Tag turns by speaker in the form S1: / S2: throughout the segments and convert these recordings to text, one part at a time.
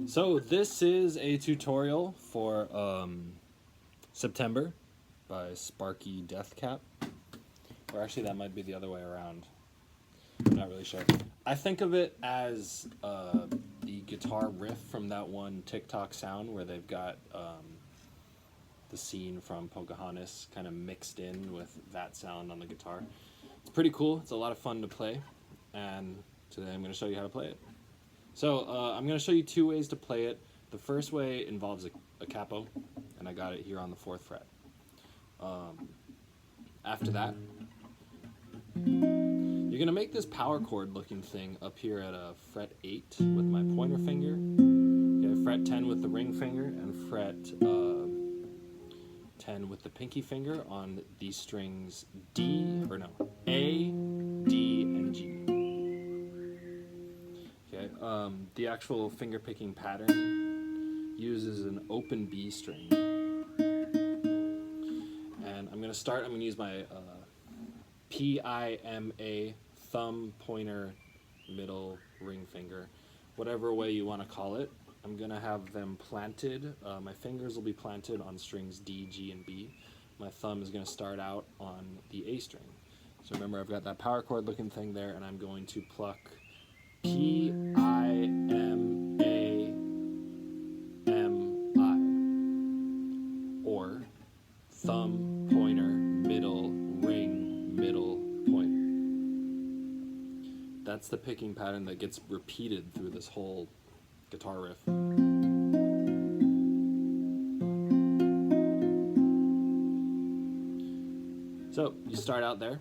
S1: So this is a tutorial for September by Sparky Deathcap. Or actually that might be the other way around. I'm not really sure. I think of it as the guitar riff from that one TikTok sound where they've got the scene from Pocahontas kind of mixed in with that sound on the guitar. It's pretty cool. It's a lot of fun to play. And today I'm going to show you how to play it. So I'm going to show you two ways to play it. The first way involves a capo, and I got it here on the 4th fret. After that, you're going to make this power chord looking thing up here at a fret 8 with my pointer finger, okay, fret 10 with the ring finger, and fret 10 with the pinky finger on these strings A, D, and G. The actual finger picking pattern uses an open B string. And I'm going to use my PIMA, thumb, pointer, middle, ring finger, whatever way you want to call it. I'm going to have them planted. My fingers will be planted on strings D, G, and B. My thumb is going to start out on the A string. So remember, I've got that power chord looking thing there, and I'm going to pluck P-I-M-A-M-I, or thumb, pointer, middle, ring, middle, pointer. That's the picking pattern that gets repeated through this whole guitar riff. So you start out there.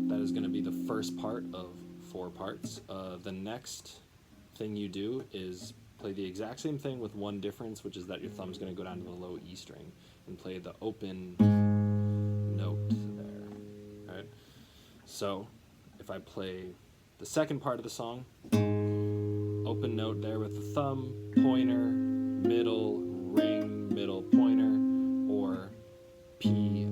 S1: That is going to be the first part of 4 parts. The next thing you do is play the exact same thing with one difference, which is that your thumb's going to go down to the low E string and play the open note there. All right. So if I play the second part of the song, open note there with the thumb, pointer, middle, ring, middle, pointer, or P-I-M-A-M-I.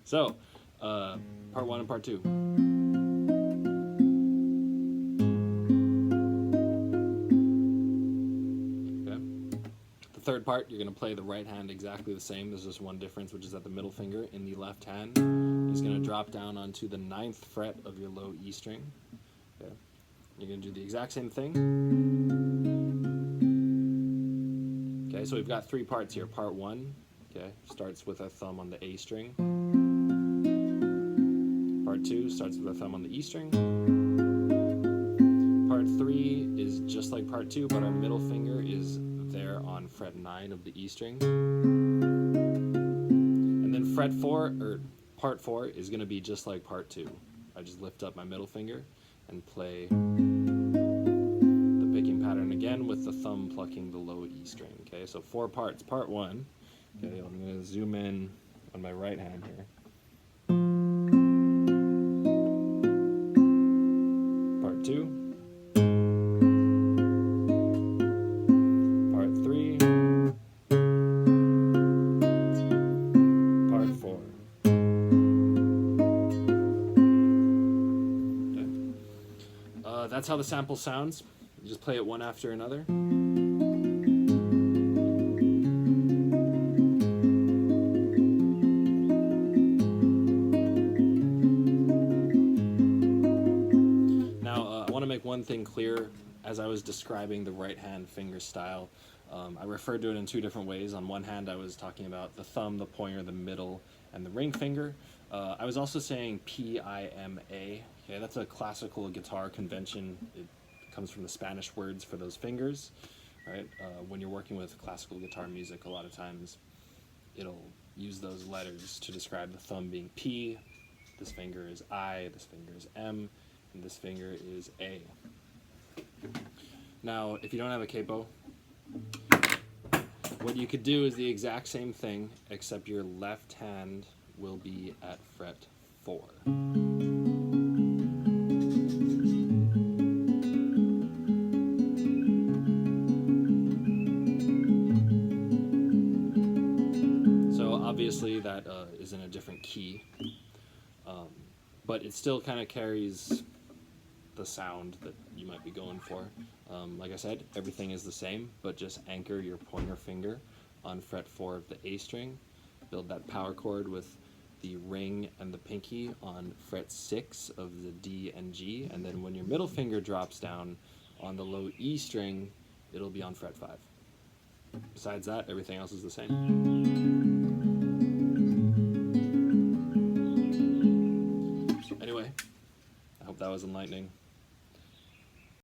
S1: So, part 1 and part 2. Okay. The third part, you're going to play the right hand exactly the same. There's just one difference, which is that the middle finger in the left hand is going to drop down onto the 9th fret of your low E string. Okay. You're going to do the exact same thing. Okay, so we've got 3 parts here. Part 1, okay, starts with a thumb on the A string. Part 2 starts with a thumb on the E string. Part 3 is just like part 2, but our middle finger is there on fret 9 of the E string. And then fret 4, or part 4, is going to be just like part 2. I just lift up my middle finger and play the picking pattern again with the thumb plucking the low E string. Okay, so 4 parts. Part 1. Okay, I'm going to zoom in on my right hand here. Part 2. Part 3. Part 4. Okay. That's how the sample sounds. You just play it one after another. Make one thing clear. As I was describing the right hand finger style, I referred to it in 2 different ways. On one hand, I was talking about the thumb, the pointer, the middle, and the ring finger. I was also saying P-I-M-A. Okay, that's a classical guitar convention. It comes from the Spanish words for those fingers. Right? When you're working with classical guitar music, a lot of times it'll use those letters to describe the thumb being P, this finger is I, this finger is M, and this finger is A. Now, if you don't have a capo, what you could do is the exact same thing, except your left hand will be at fret 4. So obviously that is in a different key, but it still kind of carries the sound that you might be going for. Like I said, everything is the same, but just anchor your pointer finger on fret 4 of the A string, build that power chord with the ring and the pinky on fret 6 of the D and G, and then when your middle finger drops down on the low E string, it'll be on fret 5. Besides that, everything else is the same. Anyway, I hope that was enlightening.